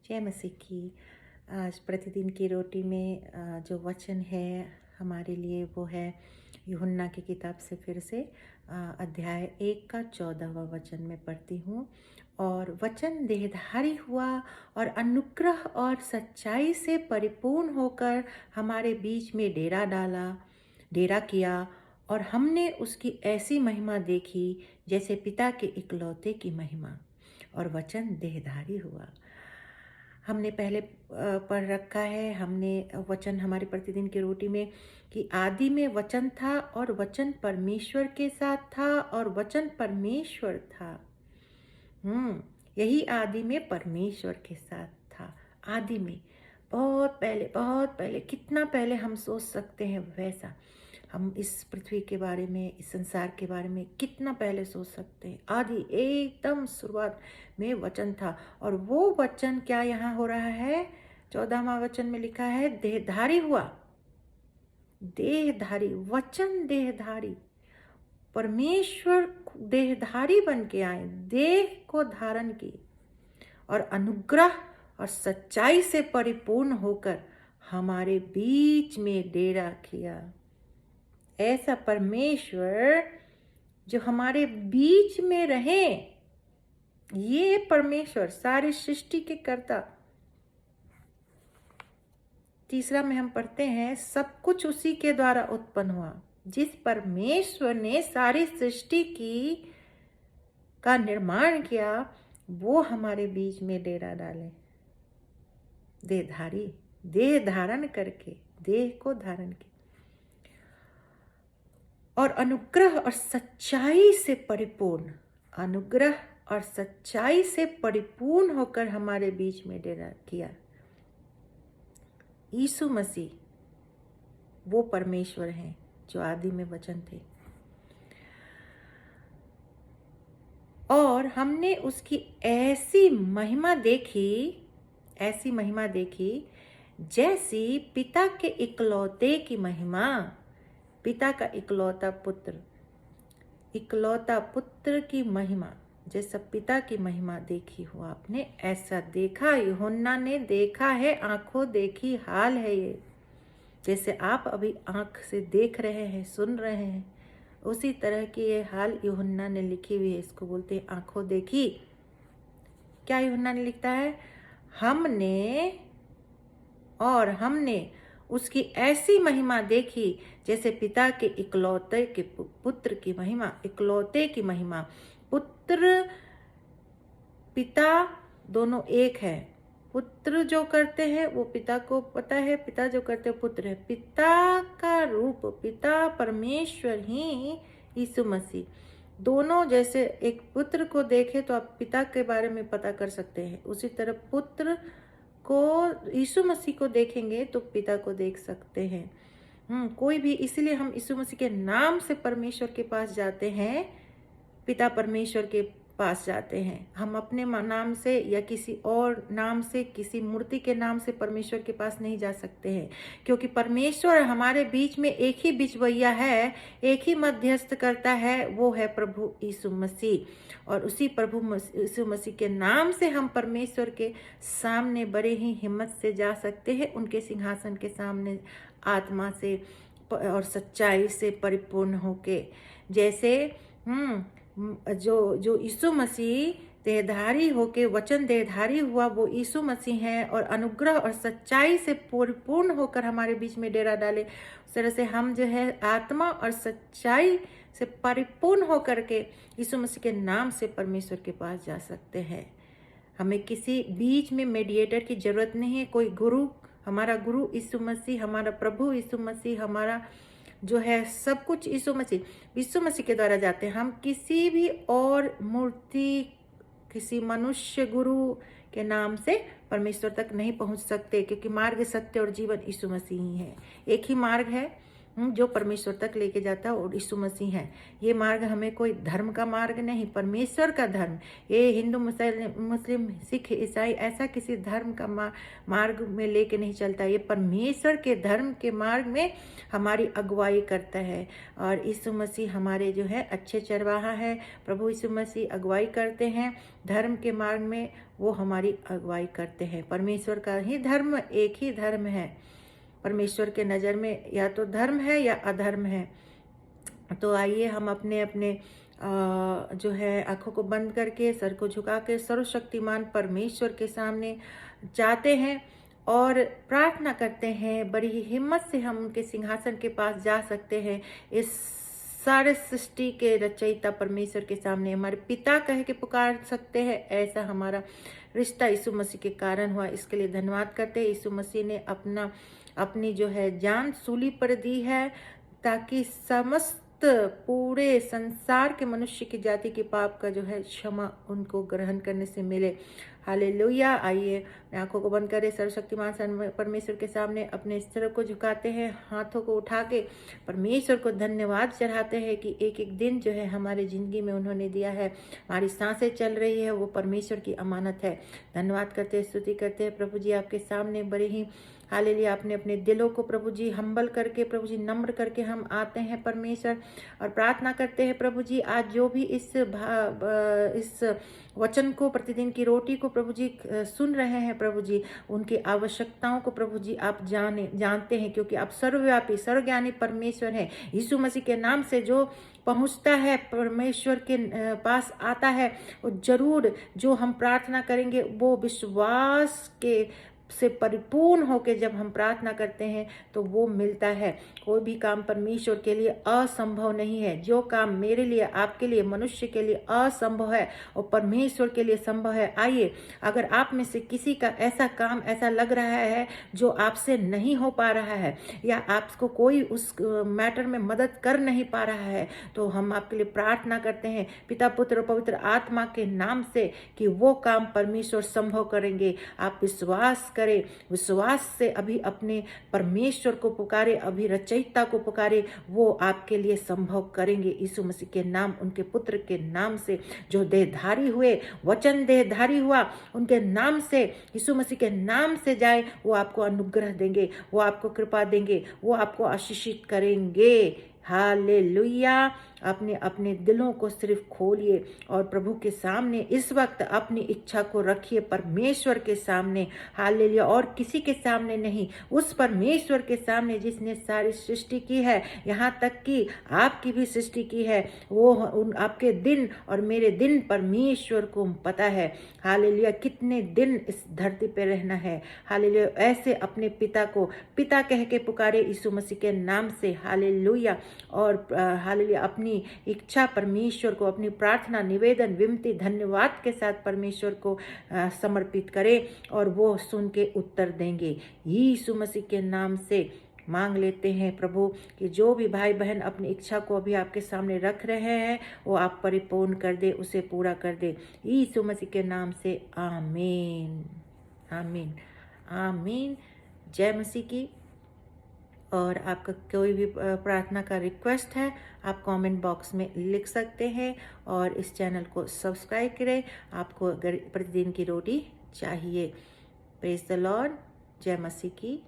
जय मसीह की। आज प्रतिदिन की रोटी में जो वचन है हमारे लिए वो है यूहन्ना की किताब से फिर से अध्याय 1 का 14वां वचन में पढ़ती हूँ। और वचन देहधारी हुआ और अनुग्रह और सच्चाई से परिपूर्ण होकर हमारे बीच में डेरा किया। और हमने उसकी ऐसी महिमा देखी जैसे पिता के इकलौते की महिमा। और वचन देहधारी हुआ। हमने पहले पढ़ रखा है, हमने वचन हमारे प्रतिदिन की रोटी में कि आदि में वचन था और वचन परमेश्वर के साथ था और वचन परमेश्वर था। यही आदि में परमेश्वर के साथ था। आदि में बहुत पहले कितना पहले हम सोच सकते हैं वैसा हम इस पृथ्वी के बारे में, इस संसार के बारे में कितना पहले सोच सकते हैं। आदि एकदम शुरुआत में वचन था और वो वचन क्या यहाँ हो रहा है? 14वां वचन में लिखा है देहधारी हुआ। देहधारी, वचन देहधारी, परमेश्वर देहधारी बन के आए, देह को धारण की और अनुग्रह और सच्चाई से परिपूर्ण होकर हमारे बीच में डेरा किया। ऐसा परमेश्वर जो हमारे बीच में रहे, ये परमेश्वर सारी सृष्टि के कर्ता। तीसरा में हम पढ़ते हैं सब कुछ उसी के द्वारा उत्पन्न हुआ। जिस परमेश्वर ने सारी सृष्टि का निर्माण किया वो हमारे बीच में डेरा डाले, देहधारी, देह धारण करके, देह को धारण किया और अनुग्रह और सच्चाई से परिपूर्ण, अनुग्रह और सच्चाई से परिपूर्ण होकर हमारे बीच में डेरा किया। यीशु मसीह वो परमेश्वर हैं जो आदि में वचन थे और हमने उसकी ऐसी महिमा देखी जैसी पिता के इकलौते की महिमा। पिता का इकलौता पुत्र की महिमा, जैसा पिता की महिमा देखी हो आपने, ऐसा देखा यूहन्ना ने देखा है। आंखों देखी हाल है ये। जैसे आप अभी आंख से देख रहे हैं, सुन रहे हैं, उसी तरह की ये हाल यूहन्ना ने लिखी हुई है। इसको बोलते हैं आंखों देखी। क्या यूहन्ना ने लिखता है? हमने उसकी ऐसी महिमा देखी जैसे पिता के इकलौते के पुत्र की महिमा। इकलौते की महिमा, पुत्र पिता दोनों एक है। पुत्र जो करते हैं वो पिता को पता है, पिता जो करते हैं पुत्र है। पिता का रूप, पिता परमेश्वर ही यीशु मसीह, दोनों जैसे एक पुत्र को देखे तो आप पिता के बारे में पता कर सकते हैं, उसी तरह पुत्र को, यीशु मसीह को देखेंगे तो पिता को देख सकते हैं। कोई भी, इसीलिए हम यीशु मसीह के नाम से परमेश्वर के पास जाते हैं, पिता परमेश्वर के पास जाते हैं। हम अपने नाम से या किसी और नाम से, किसी मूर्ति के नाम से परमेश्वर के पास नहीं जा सकते हैं, क्योंकि परमेश्वर हमारे बीच में एक ही बिचवैया है, एक ही मध्यस्थ करता है, वो है प्रभु यीशु मसीह। और उसी प्रभु यीशु मसीह के नाम से हम परमेश्वर के सामने बड़े ही हिम्मत से जा सकते हैं, उनके सिंहासन के सामने आत्मा से और सच्चाई से परिपूर्ण होके। जैसे जो यीशु मसीह देहधारी होके, वचन देहधारी हुआ, वो यीशु मसीह है और अनुग्रह और सच्चाई से परिपूर्ण होकर हमारे बीच में डेरा डाले। उस तरह से हम जो है आत्मा और सच्चाई से परिपूर्ण होकर के यीशु मसीह के नाम से परमेश्वर के पास जा सकते हैं। हमें किसी बीच में मेडिएटर की जरूरत नहीं है। कोई गुरु, हमारा गुरु यीशु मसीह, हमारा प्रभु यीशु मसीह, हमारा जो है सब कुछ यीशु मसीह के द्वारा जाते हैं। हम किसी भी और मूर्ति, किसी मनुष्य गुरु के नाम से परमेश्वर तक नहीं पहुंच सकते, क्योंकि मार्ग, सत्य और जीवन यीशु मसीह ही है। एक ही मार्ग है, जो परमेश्वर तक लेके जाता है और यीशु मसीह है। ये मार्ग हमें कोई धर्म का मार्ग नहीं, परमेश्वर का धर्म। ये हिंदू मुस्लिम सिख ईसाई ऐसा किसी धर्म का मार्ग में लेके नहीं चलता। ये परमेश्वर के धर्म के मार्ग में हमारी अगुवाई करता है। और यीशु मसीह हमारे जो है अच्छे चरवाहा है। प्रभु यीशु मसीह अगुवाई करते हैं धर्म के मार्ग में, वो हमारी अगुवाई करते हैं। परमेश्वर का ही धर्म एक ही धर्म है। परमेश्वर के नज़र में या तो धर्म है या अधर्म है। तो आइए हम अपने अपने जो है आंखों को बंद करके, सर को झुका के सर्वशक्तिमान परमेश्वर के सामने जाते हैं और प्रार्थना करते हैं। बड़ी ही हिम्मत से हम उनके सिंहासन के पास जा सकते हैं। इस सारे सृष्टि के रचयिता परमेश्वर के सामने हमारे पिता कह के पुकार सकते हैं। ऐसा हमारा रिश्ता यीशु मसीह के कारण हुआ। इसके लिए धन्यवाद करते हैं। यीशु मसीह ने अपनी जो है जान सूली पर दी है, ताकि समस्त पूरे संसार के मनुष्य की जाति के पाप का जो है क्षमा उनको ग्रहण करने से मिले। हालेलुया। आइए आंखों को बंद करें, सर्वशक्तिमान परमेश्वर के सामने अपने सिर को झुकाते हैं, हाथों को उठा के परमेश्वर को धन्यवाद चढ़ाते हैं कि एक एक दिन जो है हमारे ज़िंदगी में उन्होंने दिया है। हमारी सांसें चल रही है, वो परमेश्वर की अमानत है। धन्यवाद करते हैं, स्तुति करते हैं प्रभु जी आपके सामने। बड़े ही हालेलुया आपने अपने दिलों को प्रभु जी हम्बल करके, प्रभु जी नम्र करके हम आते हैं परमेश्वर और प्रार्थना करते हैं प्रभु जी। आज जो भी इस वचन को, प्रतिदिन की रोटी को प्रभु जी सुन रहे हैं प्रभु जी, उनकी आवश्यकताओं को प्रभु जी आप जानते हैं, क्योंकि आप सर्वव्यापी सर्वज्ञानी परमेश्वर हैं। यीशु मसीह के नाम से जो पहुंचता है परमेश्वर के पास आता है, वो जरूर जो हम प्रार्थना करेंगे वो विश्वास के से परिपूर्ण होके जब हम प्रार्थना करते हैं तो वो मिलता है। कोई भी काम परमेश्वर के लिए असंभव नहीं है। जो काम मेरे लिए, आपके लिए, मनुष्य के लिए असंभव है वो परमेश्वर के लिए संभव है। आइए, अगर आप में से किसी का ऐसा काम ऐसा लग रहा है जो आपसे नहीं हो पा रहा है, या आपको कोई उस मैटर में मदद कर नहीं पा रहा है, तो हम आपके लिए प्रार्थना करते हैं पिता, पुत्र, पवित्र आत्मा के नाम से कि वो काम परमेश्वर संभव करेंगे। आप विश्वास करें, विश्वास से अभी अपने परमेश्वर को पुकारे, अभी रचयिता को पुकारे, वो आपके लिए संभव करेंगे। यीशु मसीह के नाम, उनके पुत्र के नाम से, जो देहधारी हुए, वचन देहधारी हुआ, उनके नाम से, यीशु मसीह के नाम से जाए, वो आपको अनुग्रह देंगे, वो आपको कृपा देंगे, वो आपको आशीषित करेंगे। हालेलुया। अपने अपने दिलों को सिर्फ खोलिए और प्रभु के सामने इस वक्त अपनी इच्छा को रखिए परमेश्वर के सामने। हालेलुया। और किसी के सामने नहीं, उस परमेश्वर के सामने जिसने सारी सृष्टि की है, यहाँ तक कि आपकी भी सृष्टि की है। वो आपके दिन और मेरे दिन परमेश्वर को पता है। हालेलुया। कितने दिन इस धरती पे रहना है। हालेलुया। ऐसे अपने पिता को पिता कह के पुकारे यीशु मसीह के नाम से। हालेलुया। और हालेलुया अपनी इच्छा परमेश्वर को, अपनी प्रार्थना, निवेदन, विनती, धन्यवाद के साथ परमेश्वर को समर्पित करें और वो सुन के उत्तर देंगे। यीशु मसीह के नाम से मांग लेते हैं प्रभु कि जो भी भाई बहन अपनी इच्छा को अभी आपके सामने रख रहे हैं वो आप परिपूर्ण कर दे, उसे पूरा कर दे। यीशु मसीह के नाम से आमीन, आमीन, आमीन। जय मसीह की। और आपका कोई भी प्रार्थना का रिक्वेस्ट है आप कमेंट बॉक्स में लिख सकते हैं और इस चैनल को सब्सक्राइब करें। आपको अगर प्रतिदिन की रोटी चाहिए। Praise the Lord. जय मसीह की।